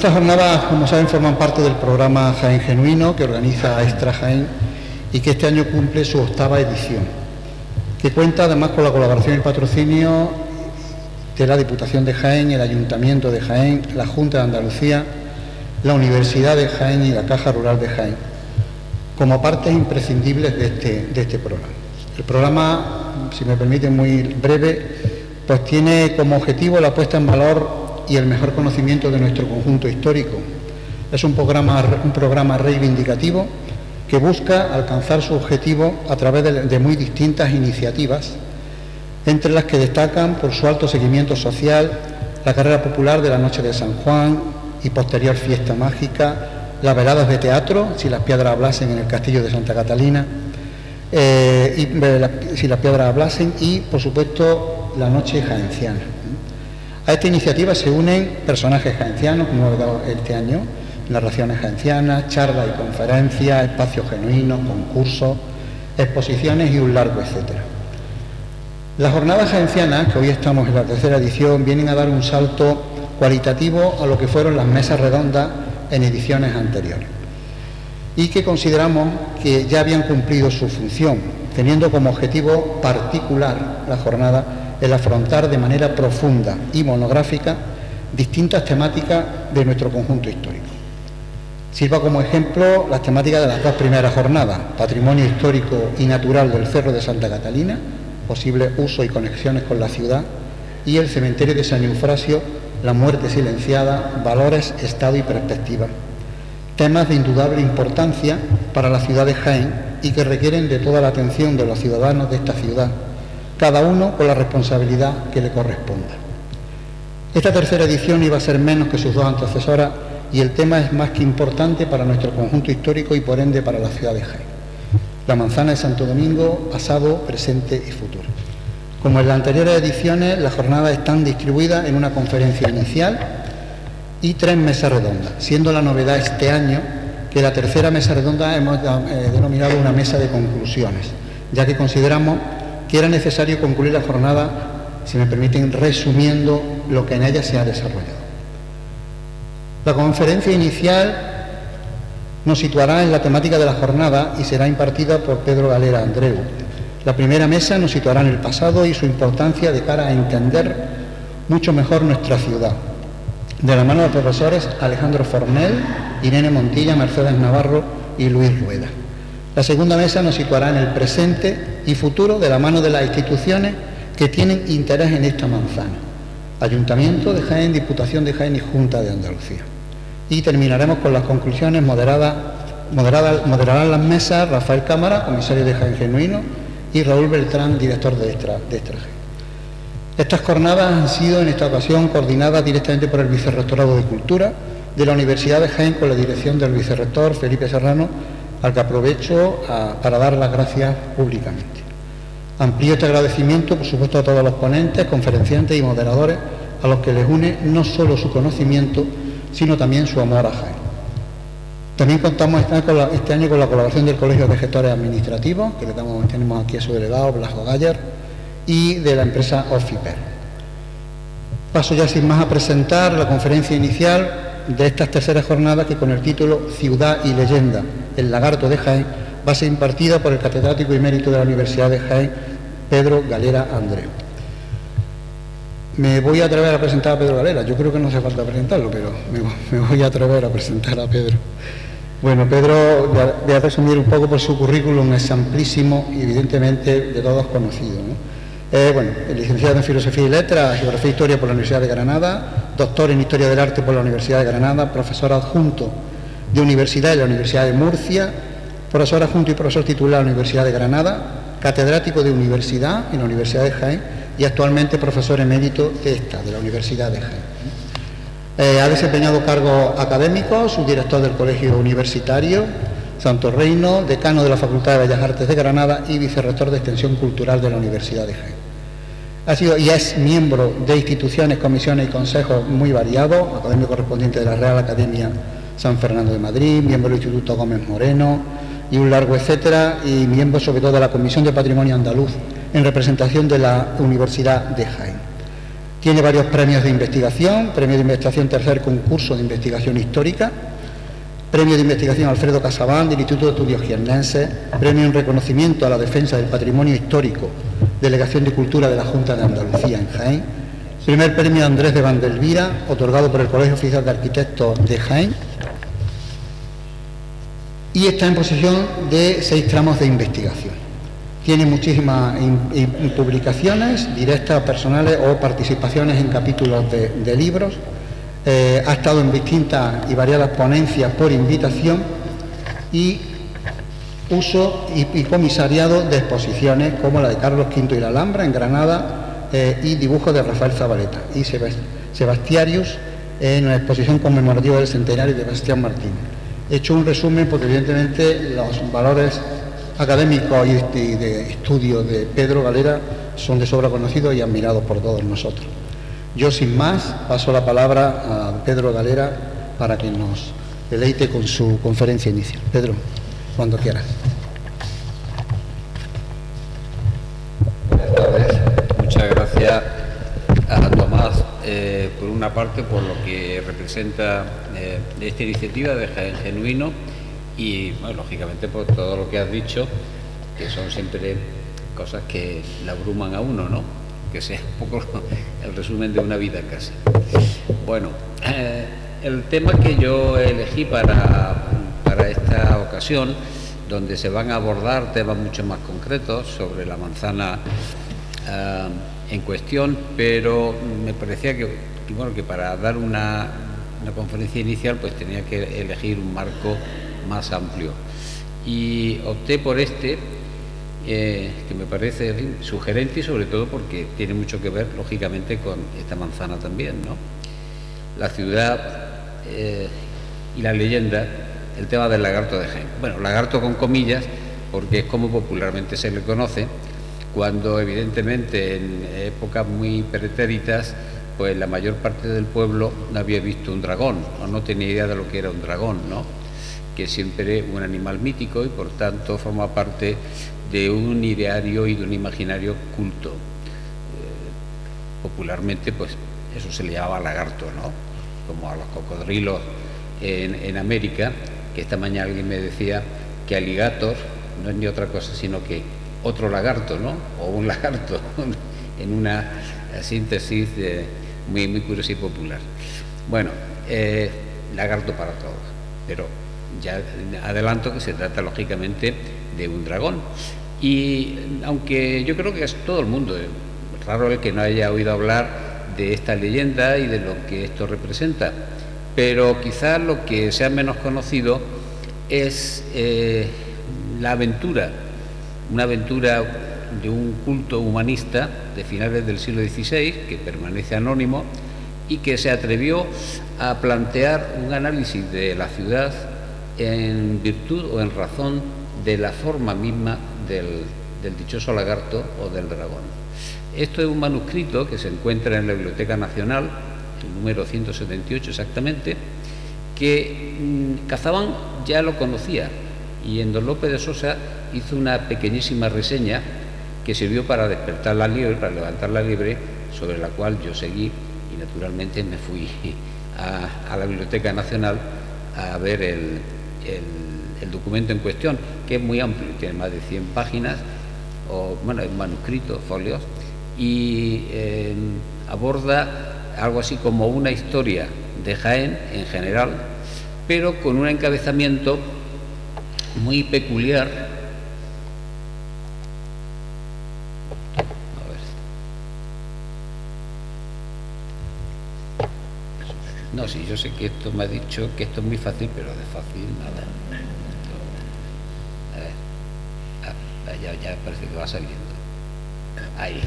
estas jornadas, como saben, forman parte del programa Jaén Genuino que organiza Extra Jaén y que este año cumple su 8ª edición, que cuenta además con la colaboración y patrocinio de la Diputación de Jaén, el Ayuntamiento de Jaén, la Junta de Andalucía, la Universidad de Jaén y la Caja Rural de Jaén, como partes imprescindibles de este programa. El programa, si me permiten muy breve, pues tiene como objetivo la puesta en valor y el mejor conocimiento de nuestro conjunto histórico. Es un programa reivindicativo que busca alcanzar su objetivo a través de muy distintas iniciativas, entre las que destacan por su alto seguimiento social la carrera popular de la Noche de San Juan y posterior fiesta mágica, las veladas de teatro, si las piedras hablasen en el Castillo de Santa Catalina, si las piedras hablasen, y por supuesto la Noche Jaenciana. A esta iniciativa se unen personajes jaencianos, como hemos dado este año, narraciones jaencianas, charlas y conferencias, espacios genuinos, concursos, exposiciones y un largo etcétera. Las jornadas jaencianas, que hoy estamos en la 3ª edición, vienen a dar un salto cualitativo a lo que fueron las mesas redondas en ediciones anteriores y que consideramos que ya habían cumplido su función, teniendo como objetivo particular la jornada el afrontar de manera profunda y monográfica distintas temáticas de nuestro conjunto histórico. Sirva como ejemplo las temáticas de las 2 primeras jornadas: patrimonio histórico y natural del Cerro de Santa Catalina, posibles usos y conexiones con la ciudad, y el cementerio de San Eufrasio, la muerte silenciada, valores, estado y perspectiva. Temas de indudable importancia para la ciudad de Jaén y que requieren de toda la atención de los ciudadanos de esta ciudad, cada uno con la responsabilidad que le corresponda. Esta 3ª edición iba a ser menos que sus 2 antecesoras y el tema es más que importante para nuestro conjunto histórico y por ende para la ciudad de Jaén: la manzana de Santo Domingo, pasado, presente y futuro. Como en las anteriores ediciones, las jornadas están distribuidas en una conferencia inicial y 3 mesas redondas, siendo la novedad este año que la 3ª mesa redonda hemos denominado una mesa de conclusiones, ya que consideramos que era necesario concluir la jornada, si me permiten, resumiendo lo que en ella se ha desarrollado. La conferencia inicial nos situará en la temática de la jornada y será impartida por Pedro Galera Andreu. La primera mesa nos situará en el pasado y su importancia de cara a entender mucho mejor nuestra ciudad, de la mano de profesores Alejandro Fornell, Irene Montilla, Mercedes Navarro y Luis Rueda. La segunda mesa nos situará en el presente y futuro de la mano de las instituciones que tienen interés en esta manzana: Ayuntamiento de Jaén, Diputación de Jaén y Junta de Andalucía. Y terminaremos con las conclusiones moderarán las mesas Rafael Cámara, comisario de Jaén Genuino, y Raúl Beltrán, director de Extra Jaén. Estas jornadas han sido en esta ocasión coordinadas directamente por el Vicerrectorado de Cultura de la Universidad de Jaén, con la dirección del vicerrector Felipe Serrano, al que aprovecho para dar las gracias públicamente. Amplío este agradecimiento, por supuesto, a todos los ponentes, conferenciantes y moderadores, a los que les une no solo su conocimiento, sino también su amor a Jaén. También contamos este año con la colaboración del Colegio de Gestores Administrativos, que tenemos aquí a su delegado, Blasco Galler, y de la empresa Orfiper. Paso ya sin más a presentar la conferencia inicial de estas 3ras jornadas, que con el título Ciudad y Leyenda, el Lagarto de Jaén, va a ser impartida por el catedrático emérito de la Universidad de Jaén, Pedro Galera Andreu. Me voy a atrever a presentar a Pedro Galera. Yo creo que no hace falta presentarlo, pero me voy a atrever a presentar a Pedro. Bueno, Pedro, voy a resumir un poco por su currículum, es amplísimo y evidentemente de todos conocido, ¿no? Licenciado en Filosofía y Letras, Geografía e Historia por la Universidad de Granada, doctor en Historia del Arte por la Universidad de Granada, profesor adjunto de Universidad en la Universidad de Murcia, profesor adjunto y profesor titular en la Universidad de Granada, catedrático de Universidad en la Universidad de Jaén y actualmente profesor emérito de la Universidad de Jaén. Ha desempeñado cargos académicos, subdirector del Colegio Universitario Santo Reino, decano de la Facultad de Bellas Artes de Granada y vicerrector de Extensión Cultural de la Universidad de Jaén. Ha sido y es miembro de instituciones, comisiones y consejos muy variados, académico correspondiente de la Real Academia San Fernando de Madrid, miembro del Instituto Gómez Moreno y un largo etcétera, y miembro sobre todo de la Comisión de Patrimonio Andaluz en representación de la Universidad de Jaén. Tiene varios premios de investigación: premio de investigación tercer concurso de investigación histórica, premio de investigación Alfredo Casabán del Instituto de Estudios Jiennenses, premio en reconocimiento a la defensa del patrimonio histórico, Delegación de Cultura de la Junta de Andalucía en Jaén, primer premio Andrés de Vandelvira, otorgado por el Colegio Oficial de Arquitectos de Jaén, y está en posesión de 6 tramos de investigación. Tiene muchísimas publicaciones directas, personales o participaciones en capítulos de libros. Ha estado en distintas y variadas ponencias por invitación y uso y comisariado de exposiciones como la de Carlos V y la Alhambra en Granada, y dibujos de Rafael Zabaleta y Sebastiarius en una exposición conmemorativa del centenario de Bastián Martín. He hecho un resumen porque evidentemente los valores académicos y de estudio de Pedro Galera son de sobra conocidos y admirados por todos nosotros. Yo, sin más, paso la palabra a Pedro Galera para que nos deleite con su conferencia inicial. Pedro, cuando quieras. Buenas tardes. Muchas gracias a Tomás, por una parte, por lo que representa esta iniciativa de Jaén Genuino y, bueno, lógicamente, por todo lo que has dicho, que son siempre cosas que le abruman a uno, ¿no? Que sea un poco el resumen de una vida casi. Bueno, el tema que yo elegí para esta ocasión, donde se van a abordar temas mucho más concretos sobre la manzana en cuestión, pero me parecía que para dar una conferencia inicial pues tenía que elegir un marco más amplio y opté por este, que me parece, en fin, sugerente, y sobre todo porque tiene mucho que ver lógicamente con esta manzana también, ¿no? La ciudad y la leyenda, el tema del lagarto de Jaén. Bueno, lagarto con comillas, porque es como popularmente se le conoce, cuando evidentemente en épocas muy pretéritas pues la mayor parte del pueblo no había visto un dragón o no tenía idea de lo que era un dragón, ¿no? Que siempre es un animal mítico y por tanto forma parte de un ideario y de un imaginario culto. Popularmente pues eso se le llamaba lagarto, ¿no? Como a los cocodrilos en América, que esta mañana alguien me decía que alligator no es ni otra cosa sino que otro lagarto, ¿no? O un lagarto, en una síntesis muy, muy curiosa y popular. Bueno, lagarto para todos, pero ya adelanto que se trata lógicamente de un dragón. Y aunque yo creo que es todo el mundo, raro el que no haya oído hablar de esta leyenda y de lo que esto representa, pero quizás lo que sea menos conocido es la aventura, una aventura de un culto humanista de finales del siglo XVI, que permanece anónimo y que se atrevió a plantear un análisis de la ciudad en virtud o en razón de la forma misma del dichoso lagarto o del dragón. Esto es un manuscrito que se encuentra en la Biblioteca Nacional, el número 178 exactamente, que Casabán ya lo conocía, y en Don Lope de Sosa hizo una pequeñísima reseña que sirvió para despertar la liebre, para levantar la liebre, sobre la cual yo seguí y naturalmente me fui a la Biblioteca Nacional a ver el documento en cuestión, que es muy amplio, tiene más de 100 páginas, es manuscrito, folios, y aborda algo así como una historia de Jaén en general, pero con un encabezamiento muy peculiar. No, sí, yo sé que esto me ha dicho que esto es muy fácil, pero de fácil nada. A ver, ya parece que va saliendo. Ahí.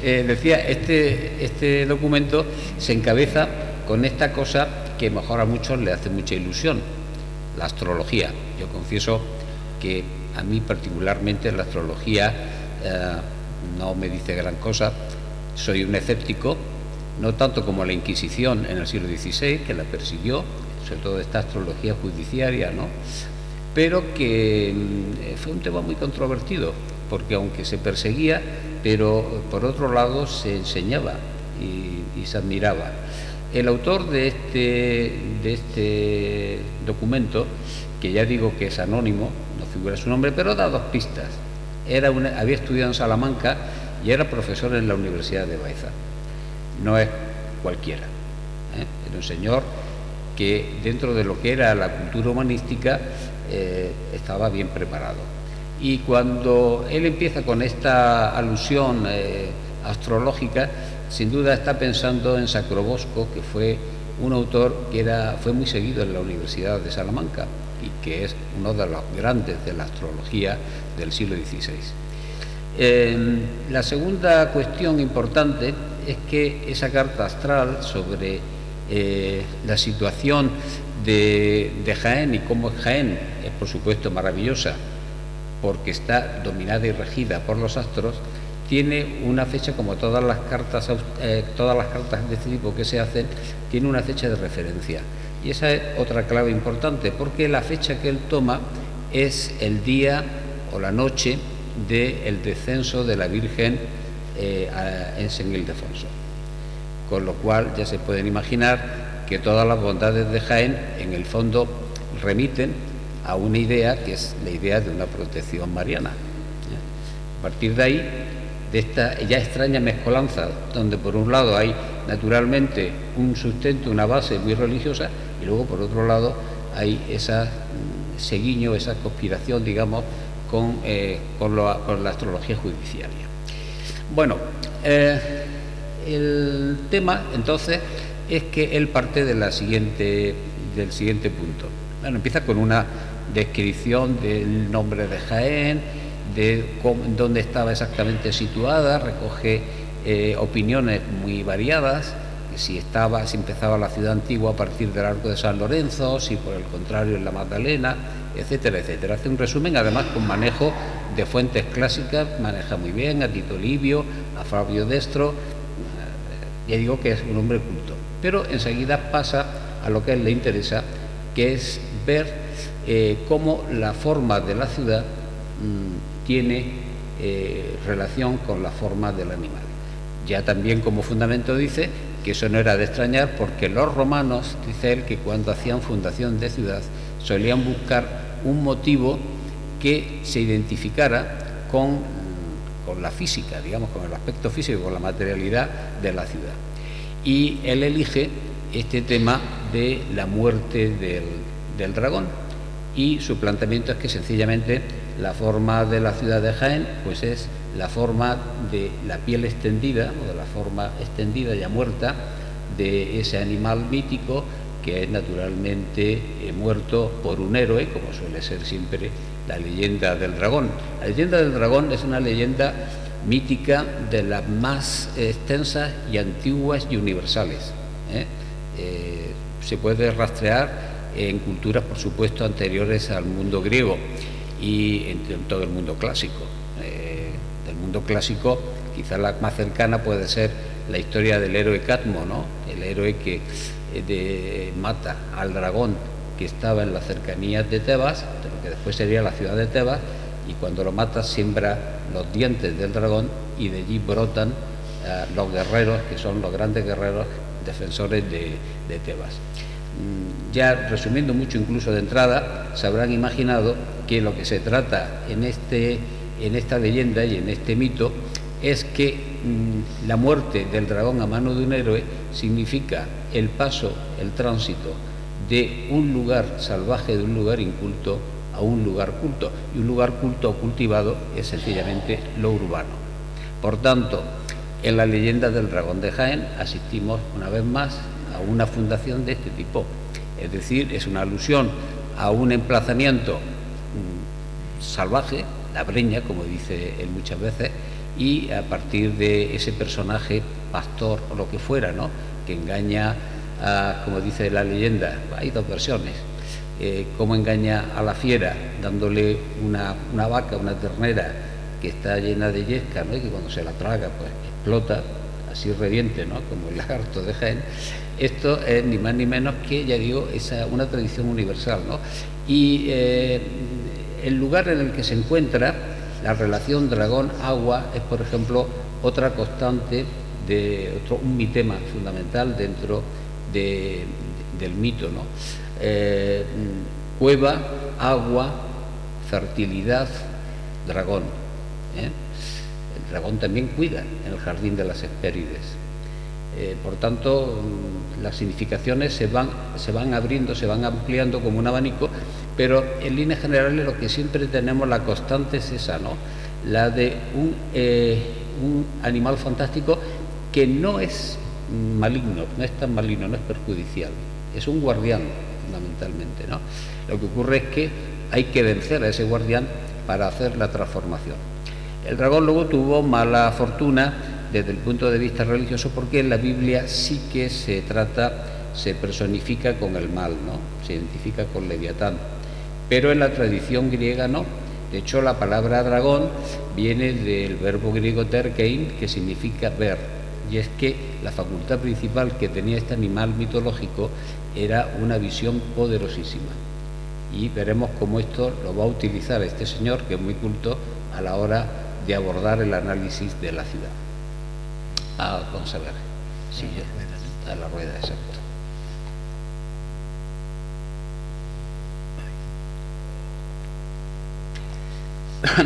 Decía, este documento se encabeza con esta cosa que mejor a muchos le hace mucha ilusión, la astrología. Yo confieso que a mí particularmente la astrología no me dice gran cosa. Soy un escéptico, no tanto como la Inquisición en el siglo XVI, que la persiguió, sobre todo esta astrología judiciaria, ¿no? Pero que fue un tema muy controvertido porque aunque se perseguía, pero por otro lado se enseñaba y se admiraba. El autor de este documento, que ya digo que es anónimo, no figura su nombre, pero da dos pistas. Había estudiado en Salamanca y era profesor en la Universidad de Baeza. No es cualquiera, ¿eh? Era un señor que dentro de lo que era la cultura humanística estaba bien preparado. Y cuando él empieza con esta alusión astrológica, sin duda está pensando en Sacrobosco, que fue un autor que fue muy seguido en la Universidad de Salamanca y que es uno de los grandes de la astrología del siglo XVI. La segunda cuestión importante es que esa carta astral sobre la situación de Jaén y cómo Jaén es, por supuesto, maravillosa porque está dominada y regida por los astros, tiene una fecha, como todas las cartas de este tipo que se hacen, tiene una fecha de referencia. Y esa es otra clave importante, porque la fecha que él toma es el día o la noche del descenso de la Virgen en San Ildefonso. Con lo cual ya se pueden imaginar que todas las bondades de Jaén, en el fondo, remiten a una idea que es la idea de una protección mariana. A partir de ahí, de esta ya extraña mezcolanza, donde por un lado hay naturalmente un sustento, una base muy religiosa, y luego por otro lado hay ese guiño, esa conspiración, digamos, con la astrología judiciaria. Bueno, el tema entonces es que él parte del siguiente punto. Bueno, empieza con una descripción del nombre de Jaén, de dónde estaba exactamente situada, recoge opiniones muy variadas, si empezaba la ciudad antigua a partir del Arco de San Lorenzo, si por el contrario en la Magdalena, etcétera, etcétera. Hace un resumen, además con manejo de fuentes clásicas, maneja muy bien a Tito Livio, a Flavio Destro, ya digo que es un hombre culto. Pero enseguida pasa a lo que a él le interesa, que es ver cómo la forma de la ciudad tiene relación con la forma del animal. Ya también como fundamento dice que eso no era de extrañar, porque los romanos, dice él, que cuando hacían fundación de ciudad solían buscar un motivo que se identificara con la física, digamos, con el aspecto físico, con la materialidad de la ciudad. Y él elige este tema de la muerte del dragón, y su planteamiento es que sencillamente la forma de la ciudad de Jaén pues es la forma de la piel extendida, o de la forma extendida ya muerta de ese animal mítico que es naturalmente muerto por un héroe, como suele ser siempre la leyenda del dragón. La leyenda del dragón es una leyenda mítica de las más extensas y antiguas y universales. Se puede rastrear en culturas, por supuesto, anteriores al mundo griego y en todo el mundo clásico. Del mundo clásico, quizás la más cercana puede ser la historia del héroe Cadmo, ¿no? El héroe que mata al dragón que estaba en las cercanías de Tebas, de lo que después sería la ciudad de Tebas, y cuando lo mata siembra los dientes del dragón, y de allí brotan los guerreros, que son los grandes guerreros defensores de Tebas. Ya resumiendo mucho incluso de entrada, se habrán imaginado que lo que se trata en esta leyenda y en este mito es que la muerte del dragón a mano de un héroe significa el paso, el tránsito de un lugar salvaje, de un lugar inculto, a un lugar culto, y un lugar culto o cultivado es sencillamente lo urbano. Por tanto, en la leyenda del dragón de Jaén asistimos una vez más a una fundación de este tipo, es decir, es una alusión a un emplazamiento salvaje, la breña, como dice él muchas veces, y a partir de ese personaje pastor o lo que fuera, ¿no?, que engaña como dice la leyenda, hay dos versiones, cómo engaña a la fiera dándole una vaca, una ternera que está llena de yesca, ¿no?, y que cuando se la traga pues explota, así reviente, ¿no?, como el lagarto de Jaén. Esto es ni más ni menos que, ya digo, una tradición universal, ¿no? Y el lugar en el que se encuentra la relación dragón-agua es, por ejemplo, otra constante, un tema fundamental dentro del mito, ¿no? Cueva, agua, fertilidad, dragón. El dragón también cuida en el jardín de las Hespérides. Por tanto, las significaciones se van abriendo, se van ampliando como un abanico, pero en líneas generales lo que siempre tenemos, la constante es esa, ¿no? La de un animal fantástico que no es maligno, no es tan maligno, no es perjudicial, es un guardián fundamentalmente, ¿no? Lo que ocurre es que hay que vencer a ese guardián para hacer la transformación. El dragón luego tuvo mala fortuna desde el punto de vista religioso, porque en la Biblia sí que se personifica con el mal, ¿no? Se identifica con Leviatán, pero en la tradición griega no. De hecho, la palabra dragón viene del verbo griego terkein, que significa ver, y es que la facultad principal que tenía este animal mitológico era una visión poderosísima, y veremos cómo esto lo va a utilizar este señor, que es muy culto, a la hora de abordar el análisis de la ciudad. Vamos a ver. Sí, a la rueda, exacto.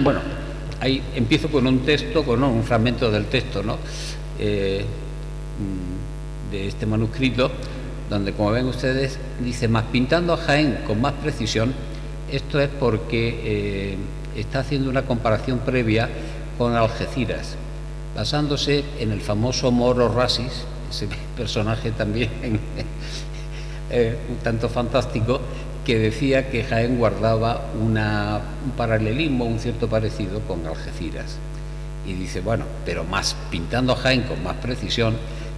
Bueno, ahí empiezo con un texto, con un fragmento del texto, ¿no? De este manuscrito, donde, como ven ustedes, dice: más pintando a Jaén con más precisión. Esto es porque está haciendo una comparación previa con Algeciras, basándose en el famoso Moro Rasis, ese personaje también un tanto fantástico, que decía que Jaén guardaba un paralelismo, un cierto parecido con Algeciras. Y dice, bueno, pero más pintando a Jaén con más precisión,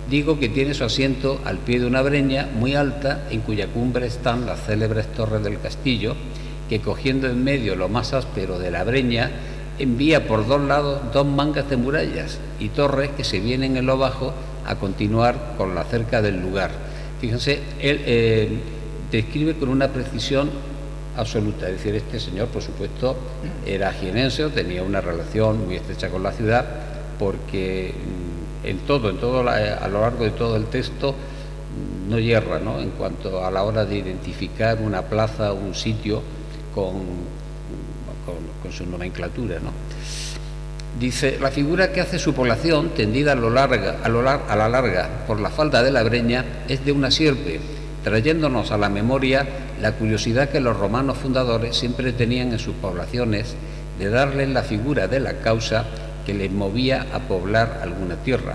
digo que tiene su asiento al pie de una breña muy alta, en cuya cumbre están las célebres torres del castillo, que, cogiendo en medio lo más áspero de la breña, envía por dos lados dos mangas de murallas y torres que se vienen en lo bajo a continuar con la cerca del lugar. Fíjense, él describe con una precisión absoluta. Es decir, este señor, por supuesto, era jienense, tenía una relación muy estrecha con la ciudad, porque a lo largo de todo el texto no yerra, ¿no?, en cuanto a la hora de identificar una plaza o un sitio con su nomenclatura, ¿no? Dice: la figura que hace su población, tendida a la larga por la falda de la breña, es de una sierpe, trayéndonos a la memoria la curiosidad que los romanos fundadores siempre tenían en sus poblaciones de darles la figura de la causa que les movía a poblar alguna tierra.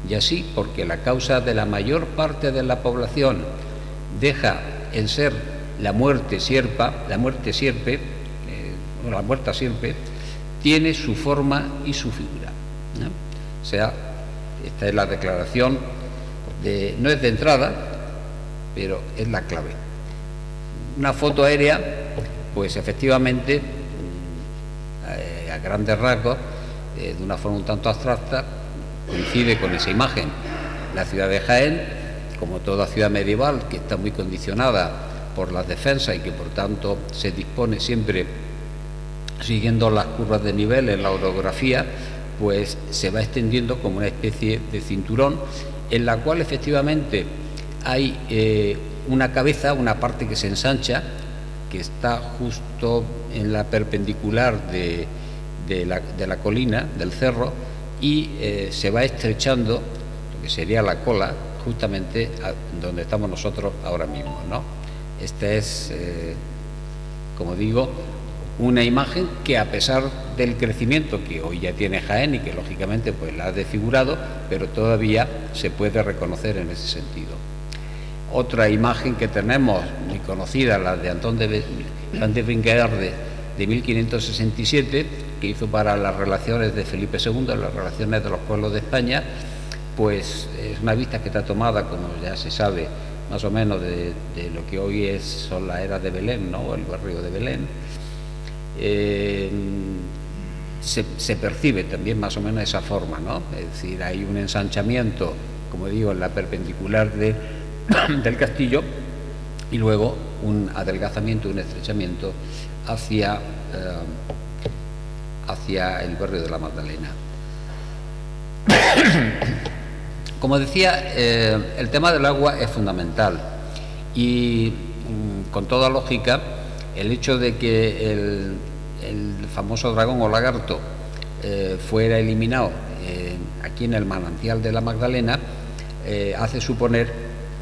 Y así, porque la causa de la mayor parte de la población deja en ser la muerta sierpe, tiene su forma y su figura, ¿no? O sea, esta es la declaración, no es de entrada, pero es la clave. Una foto aérea, pues efectivamente, a grandes rasgos, de una forma un tanto abstracta, coincide con esa imagen. La ciudad de Jaén, como toda ciudad medieval, que está muy condicionada por las defensas y que por tanto se dispone siempre siguiendo las curvas de nivel en la orografía, pues se va extendiendo como una especie de cinturón, en la cual efectivamente hay una cabeza, una parte que se ensancha, que está justo en la perpendicular de la colina, del cerro, y se va estrechando lo que sería la cola, justamente donde estamos nosotros ahora mismo, ¿no? Esta es, como digo, una imagen que, a pesar del crecimiento que hoy ya tiene Jaén y que lógicamente pues la ha desfigurado, pero todavía se puede reconocer en ese sentido. Otra imagen que tenemos muy conocida, la de Antón de Vinguerde, de 1567, que hizo para las relaciones de Felipe II, las relaciones de los pueblos de España, pues es una vista que está tomada, como ya se sabe, más o menos de lo que hoy son las eras de Belén, ¿no?, el barrio de Belén. Se percibe también más o menos esa forma, ¿no? Es decir, hay un ensanchamiento, como digo, en la perpendicular del castillo, y luego un adelgazamiento, un estrechamiento hacia hacia el barrio de la Magdalena. Como decía, el tema del agua es fundamental y con toda lógica el hecho de que el famoso dragón o lagarto fuera eliminado aquí en el manantial de la Magdalena hace suponer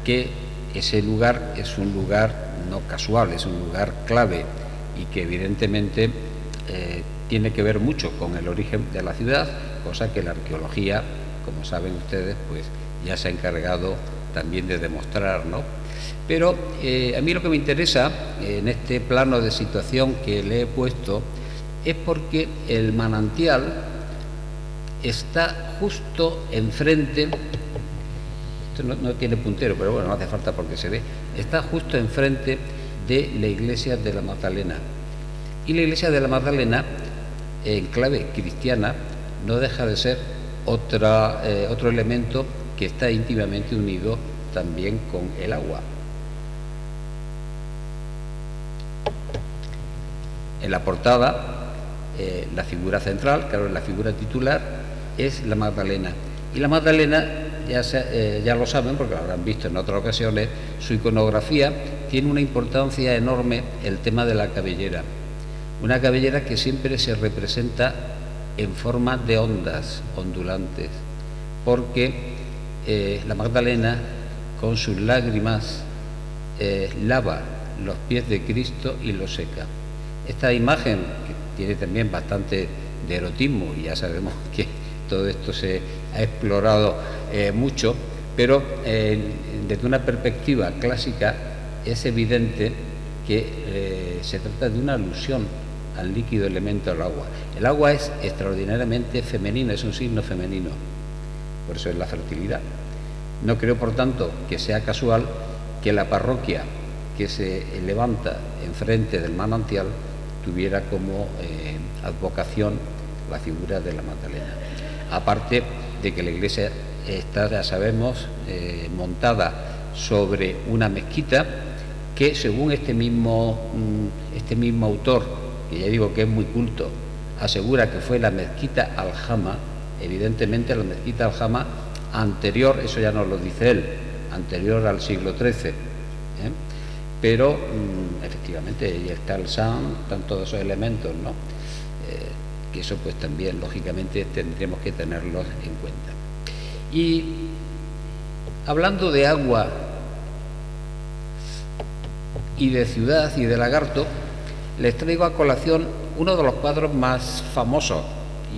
que ese lugar es un lugar no casual, es un lugar clave y que evidentemente tiene que ver mucho con el origen de la ciudad, cosa que la arqueología, como saben ustedes, pues ya se ha encargado también de demostrar, ¿no? Pero a mí lo que me interesa en este plano de situación que le he puesto es porque el manantial está justo enfrente, esto no tiene puntero, pero bueno, no hace falta porque se ve, está justo enfrente de la iglesia de la Magdalena. Y la iglesia de la Magdalena, en clave cristiana, no deja de ser otro elemento que está íntimamente unido también con el agua. En la portada, la figura central, claro, la figura titular, es la Magdalena. Y la Magdalena, ya lo saben, porque lo habrán visto en otras ocasiones, su iconografía tiene una importancia enorme el tema de la cabellera. Una cabellera que siempre se representa en forma de ondas ondulantes, porque la Magdalena, con sus lágrimas, lava los pies de Cristo y los seca. Esta imagen, que tiene también bastante de erotismo, y ya sabemos que todo esto se ha explorado mucho, pero desde una perspectiva clásica es evidente que se trata de una alusión al líquido elemento del agua. El agua es extraordinariamente femenina, es un signo femenino, por eso es la fertilidad. No creo, por tanto, que sea casual que la parroquia que se levanta enfrente del manantial tuviera como advocación la figura de la Magdalena. Aparte de que la iglesia está, ya sabemos, montada sobre una mezquita que, según este mismo autor, que ya digo que es muy culto, asegura que fue la mezquita Aljama. Evidentemente la mezquita Aljama anterior, eso ya nos lo dice él, anterior al siglo XIII, pero efectivamente ahí está el San, están todos esos elementos, ¿no? Que eso pues también lógicamente tendremos que tenerlos en cuenta. Y hablando de agua y de ciudad y de lagarto, les traigo a colación uno de los cuadros más famosos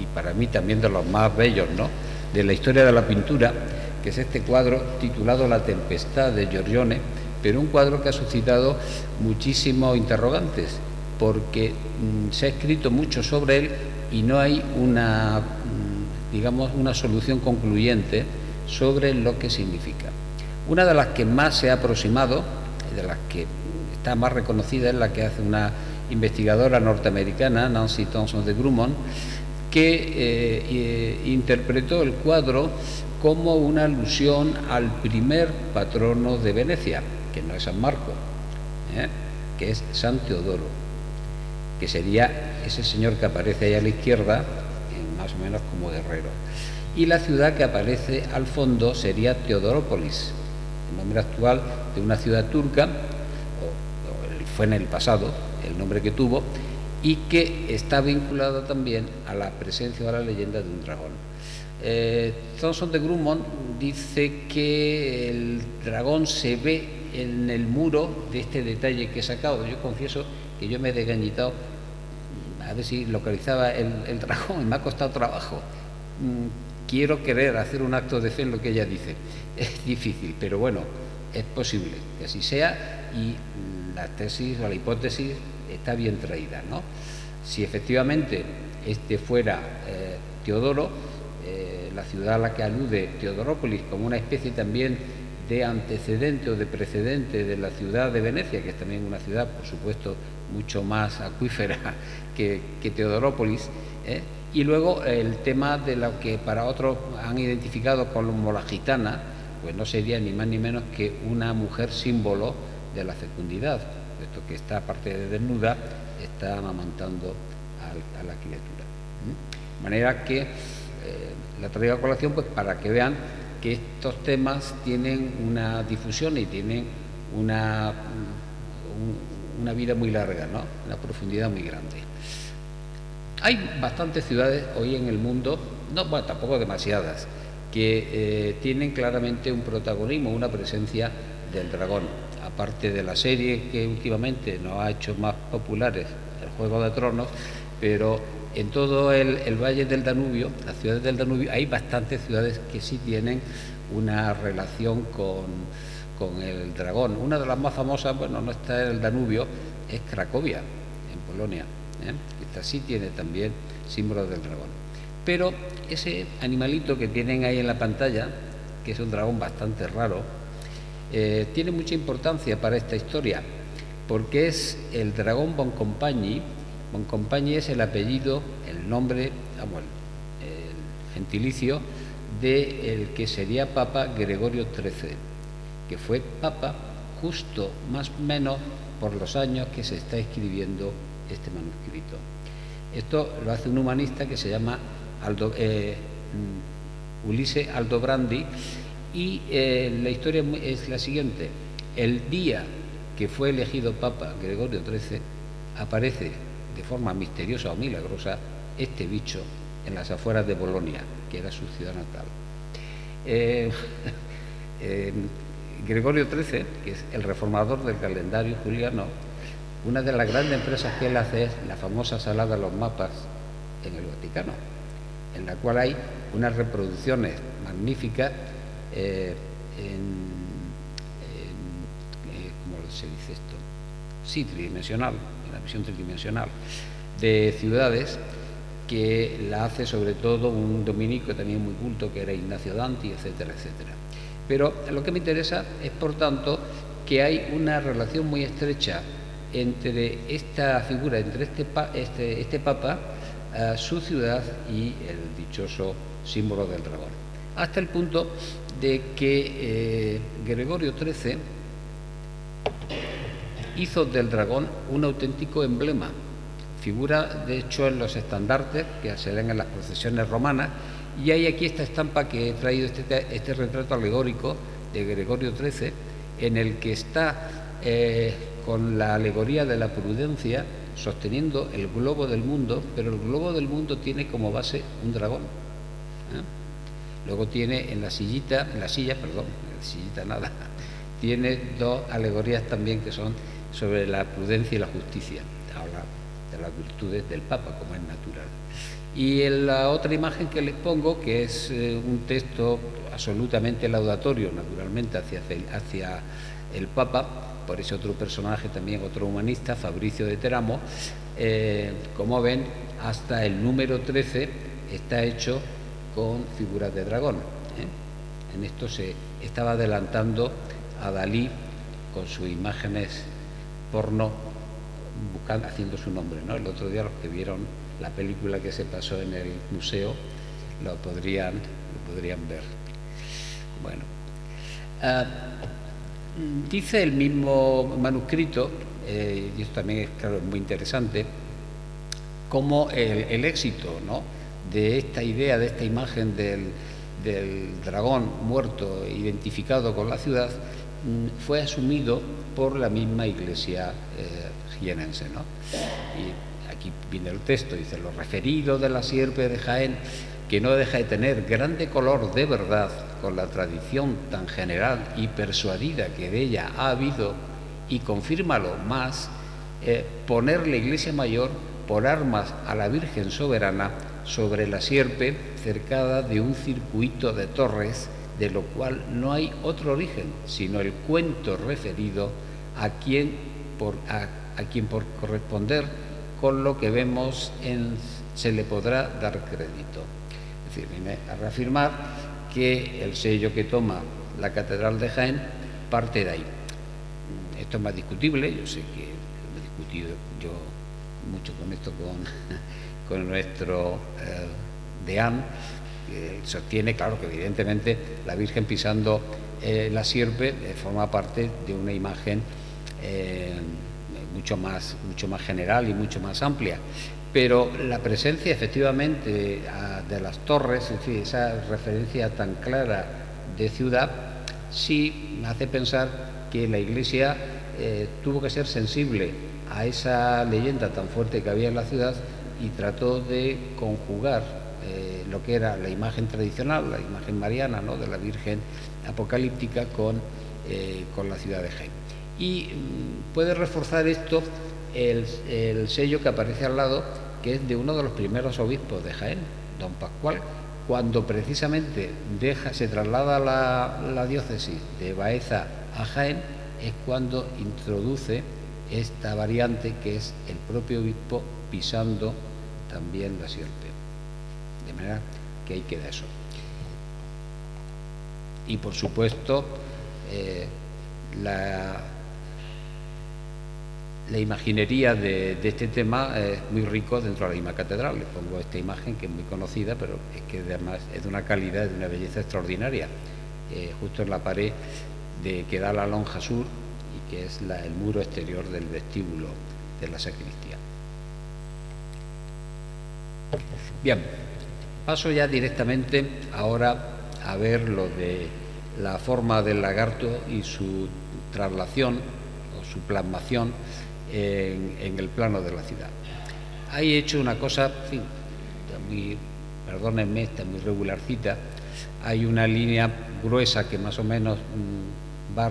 y para mí también de los más bellos, ¿no?, de la historia de la pintura, que es este cuadro titulado La tempestad de Giorgione, pero un cuadro que ha suscitado muchísimos interrogantes porque se ha escrito mucho sobre él y no hay una solución concluyente sobre lo que significa. Una de las que más se ha aproximado y de las que está más reconocida es la que hace una investigadora norteamericana, Nancy Thompson de Drummond, que interpretó el cuadro como una alusión al primer patrono de Venecia, que no es San Marco, que es San Teodoro, que sería ese señor que aparece ahí a la izquierda, más o menos como guerrero. Y la ciudad que aparece al fondo sería Teodorópolis, el nombre actual de una ciudad turca, o fue en el pasado el nombre que tuvo, y que está vinculado también a la presencia o a la leyenda de un dragón. Thompson de Drummond dice que el dragón se ve en el muro de este detalle que he sacado. Yo confieso que yo me he desgañitado a ver si localizaba el dragón y me ha costado trabajo. Quiero querer hacer un acto de fe en lo que ella dice. Es difícil, pero bueno, es posible que así sea y la tesis o la hipótesis está bien traída, ¿no? Si efectivamente este fuera Teodoro, la ciudad a la que alude Teodorópolis como una especie también de antecedente o de precedente de la ciudad de Venecia, que es también una ciudad, por supuesto, mucho más acuífera que Teodorópolis, y luego el tema de lo que para otros han identificado como la gitana, pues no sería ni más ni menos que una mujer símbolo de la fecundidad, puesto que está, aparte de desnuda, está amamantando a la criatura. De manera que la traigo a colación pues para que vean que estos temas tienen una difusión y tienen una vida muy larga, ¿no? Una profundidad muy grande. Hay bastantes ciudades hoy en el mundo, no, bueno, tampoco demasiadas, que tienen claramente un protagonismo, una presencia del dragón. Aparte de la serie que últimamente nos ha hecho más populares, el Juego de Tronos, pero en todo el valle del Danubio, las ciudades del Danubio, hay bastantes ciudades que sí tienen una relación con el dragón. Una de las más famosas, bueno, no está en el Danubio, es Cracovia, en Polonia. Esta sí tiene también símbolos del dragón. Pero ese animalito que tienen ahí en la pantalla, que es un dragón bastante raro, tiene mucha importancia para esta historia, porque es el dragón Boncompagni. Boncompagni es el apellido, el nombre, el gentilicio del que sería Papa Gregorio XIII, que fue Papa justo más o menos por los años que se está escribiendo este manuscrito. Esto lo hace un humanista que se llama Ulisse Aldobrandi, y la historia es la siguiente. El día que fue elegido Papa Gregorio XIII, aparece de forma misteriosa o milagrosa este bicho en las afueras de Bolonia, que era su ciudad natal. Gregorio XIII, que es el reformador del calendario juliano, una de las grandes empresas que él hace es la famosa Sala de los Mapas en el Vaticano, en la cual hay unas reproducciones magníficas ¿cómo se dice esto? Sí, tridimensional, una visión tridimensional de ciudades, que la hace sobre todo un dominico también muy culto, que era Ignacio Danti, etcétera, etcétera. Pero lo que me interesa es, por tanto, que hay una relación muy estrecha entre esta figura, entre este Papa, su ciudad y el dichoso símbolo del dragón. Hasta el punto de que Gregorio XIII hizo del dragón un auténtico emblema. Figura, de hecho, en los estandartes que se ven en las procesiones romanas, y hay aquí esta estampa que he traído, este retrato alegórico de Gregorio XIII, en el que está con la alegoría de la prudencia, sosteniendo el globo del mundo, pero el globo del mundo tiene como base un dragón. Luego tiene en la silla, tiene dos alegorías también que son sobre la prudencia y la justicia. Habla de las virtudes del Papa, como es natural. Y en la otra imagen que les pongo, que es un texto absolutamente laudatorio, naturalmente, hacia el Papa, por ese otro personaje también, otro humanista, Fabricio de Teramo, como ven, hasta el número 13 está hecho con figuras de dragón. En esto se estaba adelantando a Dalí con sus imágenes porno, haciendo su nombre, ¿no? El otro día los que vieron la película que se pasó en el museo lo podrían ver. Bueno, dice el mismo manuscrito, y esto también es, claro, muy interesante, cómo el éxito, ¿no?, de esta idea, de esta imagen del dragón muerto identificado con la ciudad, fue asumido por la misma Iglesia jienense, ¿no? Y aquí viene el texto, dice: lo referido de la sierpe de Jaén, que no deja de tener grande color de verdad con la tradición tan general y persuadida que de ella ha habido, y confírmalo más, poner la Iglesia Mayor por armas a la Virgen soberana sobre la sierpe, cercada de un circuito de torres, de lo cual no hay otro origen, sino el cuento referido a quien por corresponder con lo que vemos se le podrá dar crédito. Es decir, viene a reafirmar que el sello que toma la Catedral de Jaén parte de ahí. Esto es más discutible, yo sé que he discutido yo mucho con esto con nuestro deán, que sostiene, claro, que evidentemente la Virgen pisando la sierpe forma parte de una imagen mucho más general y mucho más amplia. Pero la presencia efectivamente de las torres, es decir, esa referencia tan clara de ciudad, sí me hace pensar que la Iglesia tuvo que ser sensible a esa leyenda tan fuerte que había en la ciudad y trató de conjugar lo que era la imagen tradicional, la imagen mariana, ¿no?, de la Virgen apocalíptica con la ciudad de Jaén. Y puede reforzar esto el sello que aparece al lado, que es de uno de los primeros obispos de Jaén, don Pascual, cuando precisamente se traslada la diócesis de Baeza a Jaén, es cuando introduce esta variante, que es el propio obispo pisando también la sierpe. De manera que ahí queda eso. Y por supuesto, la imaginería de este tema es muy rico dentro de la misma catedral. Le pongo esta imagen, que es muy conocida, pero es que además es de una calidad, de una belleza extraordinaria, justo en la pared que da la lonja sur y que es el muro exterior del vestíbulo de la sacristía. Bien, paso ya directamente ahora a ver lo de la forma del lagarto y su traslación o su plasmación en el plano de la ciudad. He hecho una cosa, en fin, perdónenme, está muy regularcita. Hay una línea gruesa que más o menos va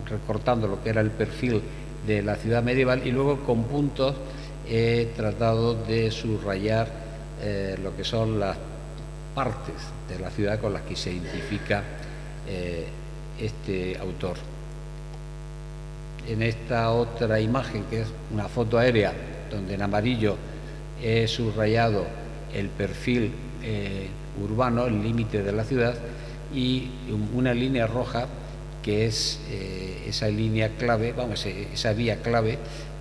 recortando lo que era el perfil de la ciudad medieval, y luego con puntos he tratado de subrayar lo que son las partes de la ciudad con las que se identifica este autor. En esta otra imagen, que es una foto aérea, donde en amarillo he subrayado el perfil urbano, el límite de la ciudad, y una línea roja que es esa línea clave, esa vía clave,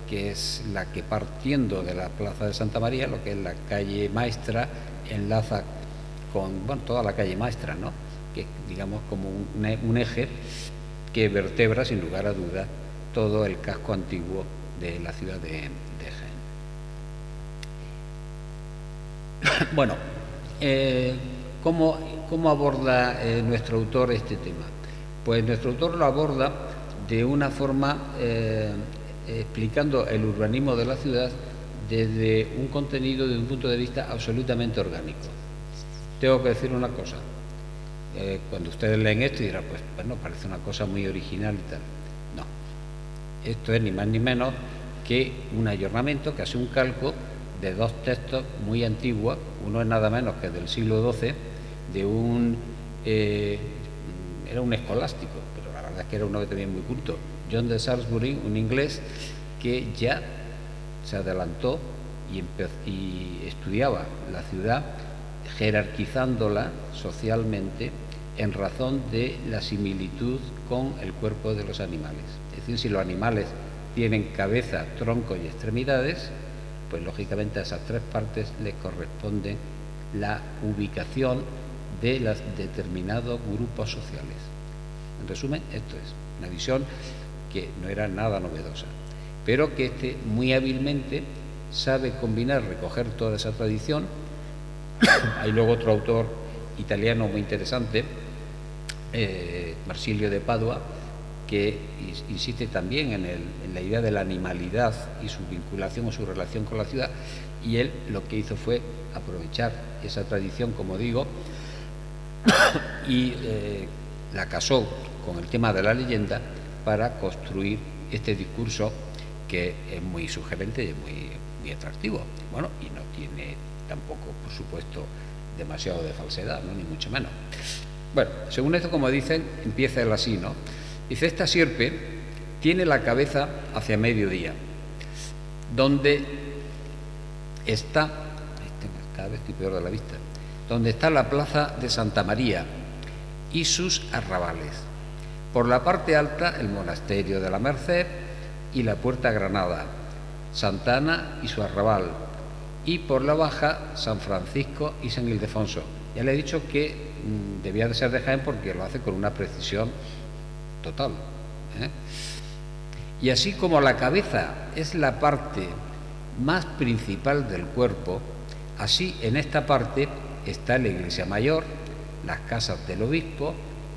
que es la que, partiendo de la Plaza de Santa María, lo que es la calle Maestra, enlaza con toda la calle Maestra, ¿no?, que es, digamos, como un eje que vertebra sin lugar a duda todo el casco antiguo de la ciudad de Jaén. Bueno, ¿cómo aborda nuestro autor este tema? Pues nuestro autor lo aborda de una forma explicando el urbanismo de la ciudad desde un contenido, desde un punto de vista absolutamente orgánico. Tengo que decir una cosa. Cuando ustedes leen esto dirán, pues bueno, parece una cosa muy original y tal. No. Esto es ni más ni menos que un ayornamiento, que hace un calco de dos textos muy antiguos. Uno es nada menos que del siglo XII, de era un escolástico, pero la verdad es que era uno que también muy culto, John de Salisbury, un inglés que ya se adelantó y estudiaba la ciudad, jerarquizándola socialmente en razón de la similitud con el cuerpo de los animales. Es decir, si los animales tienen cabeza, tronco y extremidades, pues lógicamente a esas tres partes les corresponde la ubicación de los determinados grupos sociales. En resumen, esto es una visión que no era nada novedosa, pero que muy hábilmente sabe combinar, recoger toda esa tradición. Hay luego otro autor italiano muy interesante, Marsilio de Padua, que insiste también en la idea de la animalidad y su vinculación o su relación con la ciudad, y él lo que hizo fue aprovechar esa tradición, como digo, y la casó con el tema de la leyenda para construir este discurso que es muy sugerente y es muy atractivo. Bueno, y no tiene tampoco, por supuesto, demasiado de falsedad, ¿no?, ni mucho menos. Bueno, según esto, como dicen, empieza él así, ¿no? Dice: esta sierpe tiene la cabeza hacia mediodía, donde está, cada vez estoy peor de la vista, donde está la plaza de Santa María y sus arrabales. Por la parte alta, el monasterio de la Merced y la Puerta Granada, Santa Ana y su arrabal, y por la baja, San Francisco y San Ildefonso. Ya le he dicho que debía de ser de Jaén porque lo hace con una precisión total, ¿eh? Y así como la cabeza es la parte más principal del cuerpo, así en esta parte está la iglesia mayor, las casas del obispo,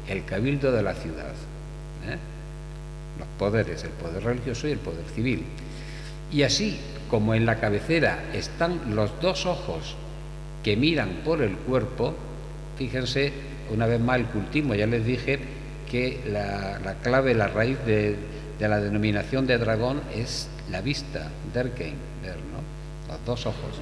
el cabildo de la ciudad, los poderes, el poder religioso y el poder civil. Y así como en la cabecera están los dos ojos que miran por el cuerpo, fíjense una vez más el cultismo. Ya les dije que la clave, la raíz de la denominación de dragón es la vista, derkein, ver, ¿no? Los dos ojos.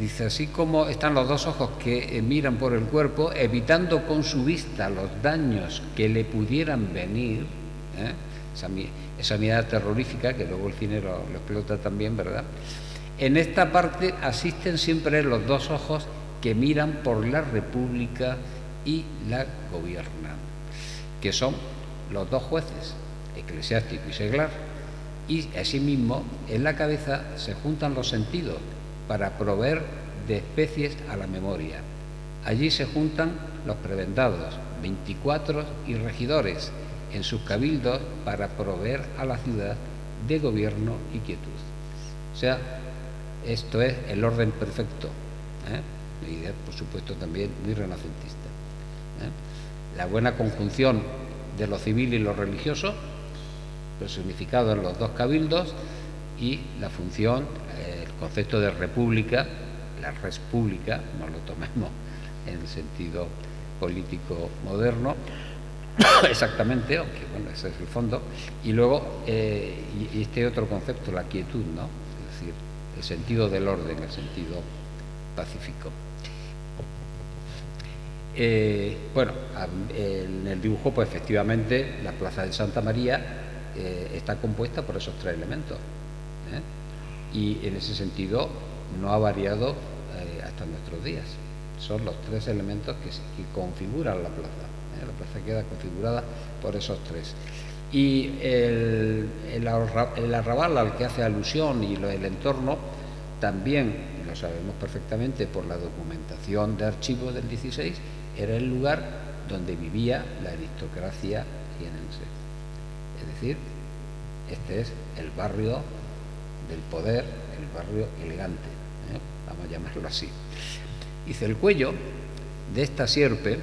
Dice, así como están los dos ojos que miran por el cuerpo, evitando con su vista los daños que le pudieran venir, esa mirada terrorífica que luego el cine lo explota también, ¿verdad? En esta parte asisten siempre los dos ojos que miran por la República y la gobiernan, que son los dos jueces, eclesiástico y seglar, y asimismo en la cabeza se juntan los sentidos para proveer de especies a la memoria. Allí se juntan los prebendados, 24 y regidores, en sus cabildos para proveer a la ciudad de gobierno y quietud. O sea, esto es el orden perfecto, una idea, por supuesto, también muy renacentista. La buena conjunción de lo civil y lo religioso, personificado en los dos cabildos, y la función, el concepto de república, la res pública, no lo tomemos en el sentido político moderno, exactamente, aunque bueno, ese es el fondo, y luego y este otro concepto, la quietud, ¿no? Es decir, el sentido del orden, el sentido pacífico. Bueno, en el dibujo, pues efectivamente, la plaza de Santa María está compuesta por esos tres elementos, y en ese sentido no ha variado hasta nuestros días. Son los tres elementos que configuran la plaza. La plaza queda configurada por esos tres. Y el arrabal al que hace alusión y el entorno también lo sabemos perfectamente por la documentación de archivos del 16, era el lugar donde vivía la aristocracia jienense. Es decir, este es el barrio del poder, el barrio elegante, vamos a llamarlo así. Dice, el cuello de esta sierpe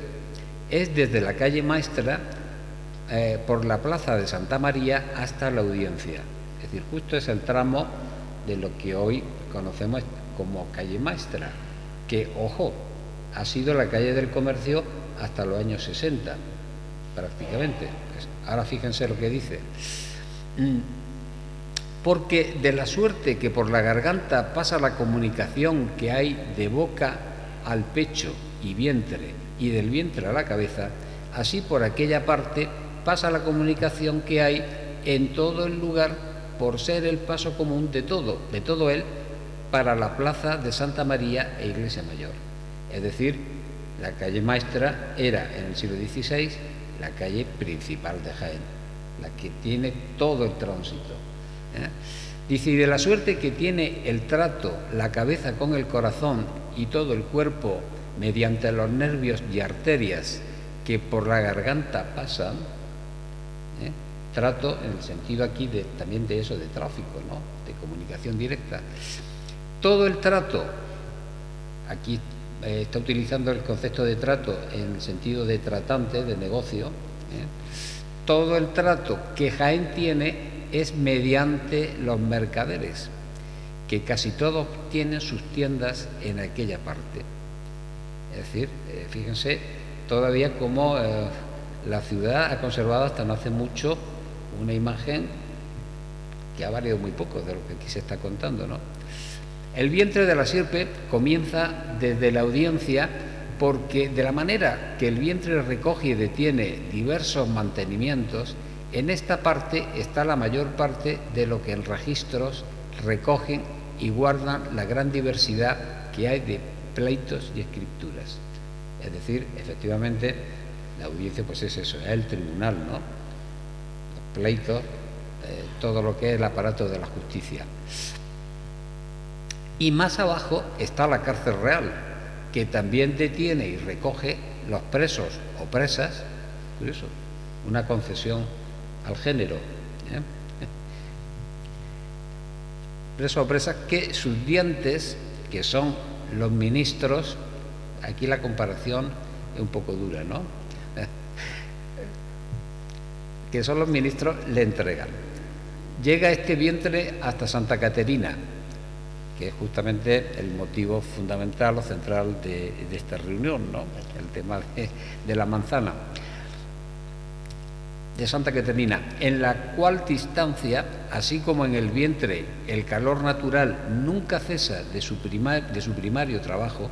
es desde la calle Maestra por la plaza de Santa María hasta la Audiencia. Es decir, justo es el tramo de lo que hoy conocemos como calle Maestra, que, ojo, ha sido la calle del comercio hasta los años 60, prácticamente. Pues ahora fíjense lo que dice. Porque de la suerte que por la garganta pasa la comunicación que hay de boca al pecho y vientre, y del vientre a la cabeza, así por aquella parte pasa la comunicación que hay en todo el lugar, por ser el paso común de todo él, para la plaza de Santa María e Iglesia Mayor. Es decir, la calle Maestra era en el siglo XVI la calle principal de Jaén, la que tiene todo el tránsito. Dice, y de la suerte que tiene el trato, la cabeza con el corazón y todo el cuerpo mediante los nervios y arterias que por la garganta pasan, trato en el sentido aquí también de eso, de tráfico, ¿no? De comunicación directa. Todo el trato, aquí está utilizando el concepto de trato en el sentido de tratante, de negocio, todo el trato que Jaén tiene es mediante los mercaderes, que casi todos tienen sus tiendas en aquella parte. Es decir, fíjense todavía cómo la ciudad ha conservado hasta no hace mucho una imagen que ha variado muy poco de lo que aquí se está contando, ¿no? El vientre de la sierpe comienza desde la Audiencia, porque de la manera que el vientre recoge y detiene diversos mantenimientos, en esta parte está la mayor parte de lo que en registros recogen y guardan la gran diversidad que hay de pleitos y escrituras. Es decir, efectivamente, la Audiencia pues es eso, es el tribunal, ¿no? Los pleitos, todo lo que es el aparato de la justicia. Y más abajo está la cárcel real, que también detiene y recoge los presos o presas, curioso, una concesión al género, ¿eh? Presos o presas que sus dientes, que son los ministros, aquí la comparación es un poco dura, ¿no? Que son los ministros, le entregan. Llega este vientre hasta Santa Caterina, que es justamente el motivo fundamental o central de esta reunión, ¿no? El tema de la manzana. De Santa Caterina, en la cual distancia, así como en el vientre el calor natural nunca cesa de su primario trabajo,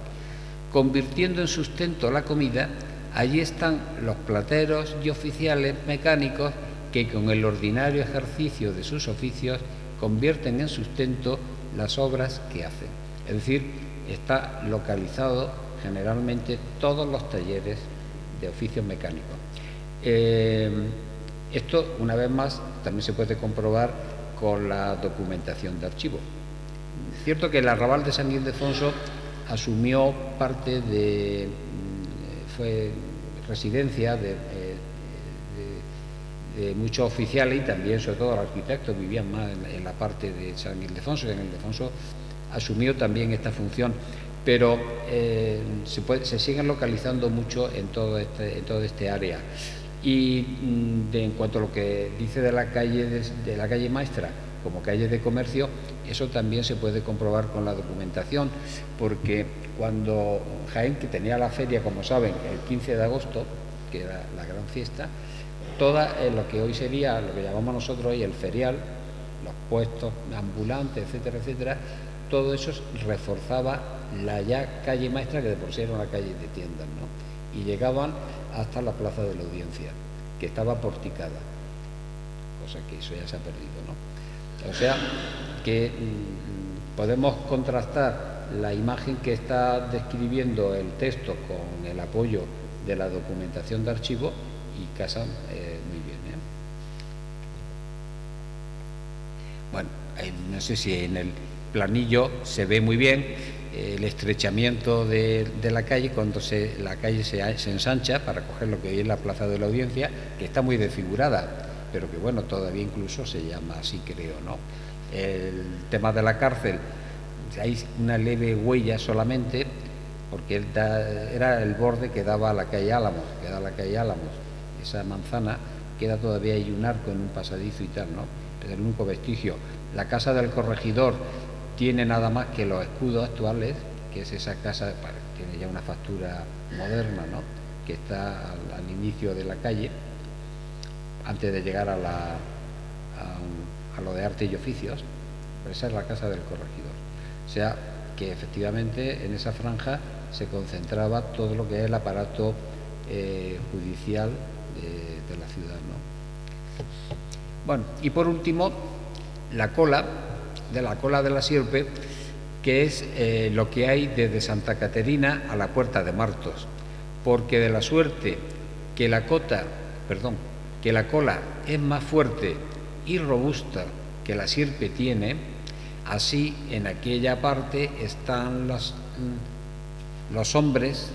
convirtiendo en sustento la comida, allí están los plateros y oficiales mecánicos que con el ordinario ejercicio de sus oficios convierten en sustento las obras que hacen. Es decir, está localizado generalmente todos los talleres de oficios mecánicos. Esto, una vez más, también se puede comprobar con la documentación de archivo. Es cierto que el arrabal de San Ildefonso asumió parte de... fue residencia de muchos oficiales y también, sobre todo, los arquitectos vivían más en la parte de San Ildefonso. San Ildefonso asumió también esta función, pero se siguen localizando mucho en todo este área. Y en cuanto a lo que dice de la calle Maestra como calle de comercio, eso también se puede comprobar con la documentación, porque cuando Jaén, que tenía la feria, como saben, el 15 de agosto, que era la gran fiesta, toda lo que hoy sería, lo que llamamos nosotros hoy el ferial, los puestos ambulantes, etcétera, etcétera, todo eso reforzaba la ya calle Maestra, que de por sí era una calle de tiendas, ¿no? Y llegaban hasta la Plaza de la Audiencia, que estaba porticada, cosa que eso ya se ha perdido, ¿no? O sea que podemos contrastar la imagen que está describiendo el texto con el apoyo de la documentación de archivo y casan muy bien, ¿eh? Bueno, no sé si en el planillo se ve muy bien el estrechamiento de la calle cuando la calle se ensancha para coger lo que hoy es la Plaza de la Audiencia, que está muy desfigurada, pero que bueno, todavía incluso se llama así, creo, ¿no? El tema de la cárcel, hay una leve huella solamente, porque era el borde que daba a la calle Álamos, esa manzana, queda todavía ahí un arco en un pasadizo y tal, ¿no? Es el único vestigio. La casa del corregidor tiene nada más que los escudos actuales, que es esa casa, tiene ya una factura moderna, ¿no? Que está al inicio de la calle, antes de llegar a lo de arte y oficios. Pero esa es la casa del corregidor. O sea que efectivamente en esa franja se concentraba todo lo que es el aparato judicial de la ciudad, ¿no? Bueno, y por último, la cola de la Sierpe, que es lo que hay desde Santa Caterina a la Puerta de Martos, porque de la suerte que la cola es más fuerte y robusta que la sierpe tiene, así en aquella parte están los hombres,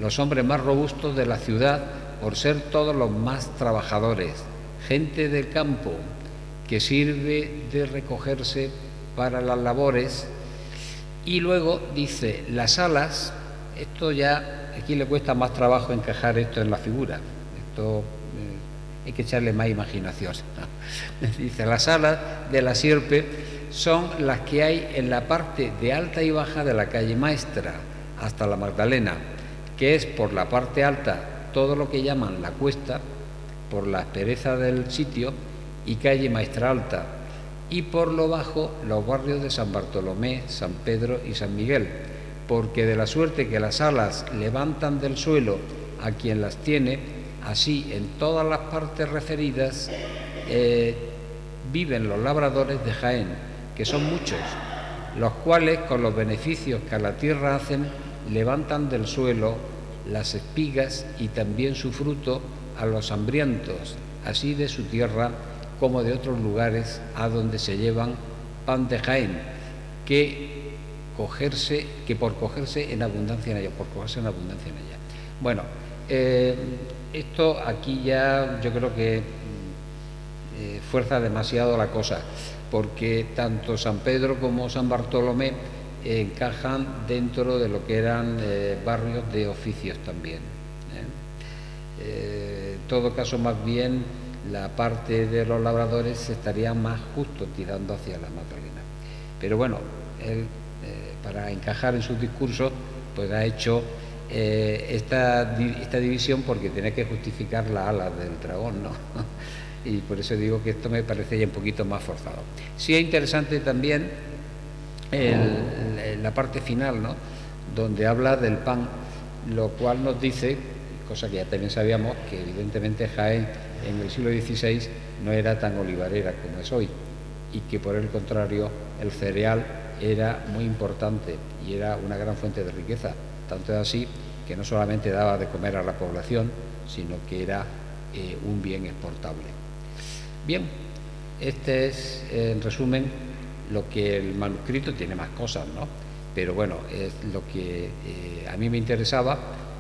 los hombres más robustos de la ciudad, por ser todos los más trabajadores, gente del campo que sirve de recogerse para las labores. Y luego dice, las alas, esto ya, aquí le cuesta más trabajo encajar esto en la figura, esto hay que echarle más imaginación, ¿no? Dice, las alas de la sierpe son las que hay en la parte de alta y baja de la calle Maestra hasta la Magdalena, que es por la parte alta todo lo que llaman la cuesta, por la aspereza del sitio, y calle Maestra Alta, y por lo bajo los barrios de San Bartolomé, San Pedro y San Miguel, porque de la suerte que las alas levantan del suelo a quien las tiene, así en todas las partes referidas viven los labradores de Jaén, que son muchos, los cuales con los beneficios que a la tierra hacen levantan del suelo las espigas y también su fruto a los hambrientos, así de su tierra como de otros lugares a donde se llevan pan de Jaén, que por cogerse en abundancia en ella, Bueno, esto aquí ya yo creo que fuerza demasiado la cosa, porque tanto San Pedro como San Bartolomé encajan dentro de lo que eran barrios de oficios también. En todo caso, más bien la parte de los labradores estaría más justo tirando hacia la Magdalena. Pero bueno, él, para encajar en sus discursos, pues ha hecho esta división porque tiene que justificar las alas del dragón, ¿no? Y por eso digo que esto me parece ya un poquito más forzado. Sí es interesante también la parte final, ¿no?, donde habla del pan, lo cual nos dice, cosa que ya también sabíamos, que evidentemente Jaén en el siglo XVI no era tan olivarera como es hoy, y que por el contrario el cereal era muy importante y era una gran fuente de riqueza, tanto es así que no solamente daba de comer a la población, sino que era un bien exportable. Bien, este es en resumen lo que el manuscrito tiene, más cosas, ¿no? Pero bueno, es lo que a mí me interesaba,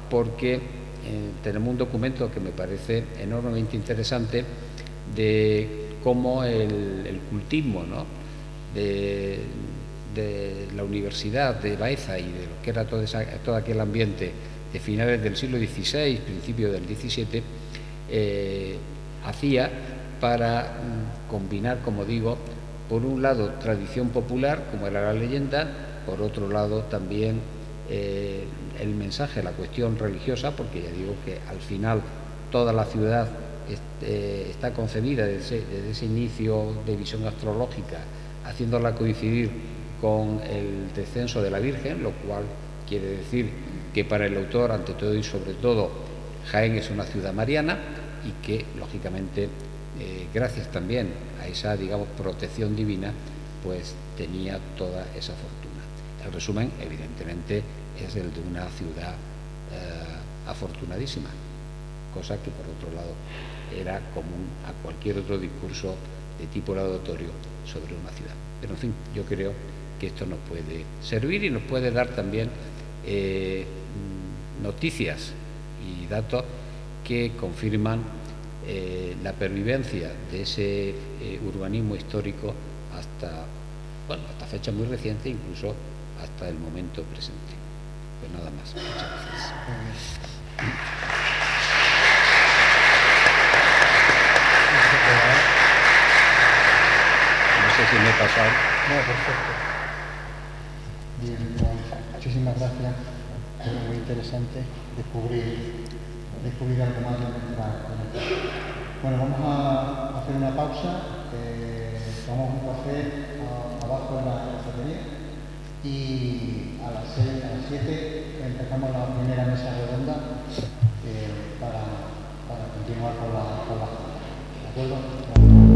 porque tenemos un documento que me parece enormemente interesante de cómo el cultismo, ¿no?, de la Universidad de Baeza y de lo que era todo aquel ambiente de finales del siglo XVI, principio del XVII, hacía para combinar, como digo, por un lado tradición popular, como era la leyenda, por otro lado también el mensaje, la cuestión religiosa, porque ya digo que al final toda la ciudad está concebida desde ese inicio de visión astrológica, haciéndola coincidir con el descenso de la Virgen, lo cual quiere decir que para el autor, ante todo y sobre todo, Jaén es una ciudad mariana y que, lógicamente, gracias también a esa, digamos, protección divina, pues tenía toda esa fortuna. El resumen, evidentemente, es el de una ciudad afortunadísima, cosa que, por otro lado, era común a cualquier otro discurso de tipo laudatorio sobre una ciudad. Pero, en fin, yo creo que esto nos puede servir y nos puede dar también noticias y datos que confirman la pervivencia de ese urbanismo histórico hasta fechas muy recientes, incluso hasta el momento presente. Pues nada más. Muchas gracias. No sé si me he pasado. No, perfecto. Bien, muchísimas gracias. Es muy interesante descubrir algo más de nuestra conectación. Bueno, vamos a hacer una pausa. Tomamos un café abajo en la cafetería y a las 6, a las 7 empezamos la primera mesa redonda para continuar con la jornada. ¿De acuerdo?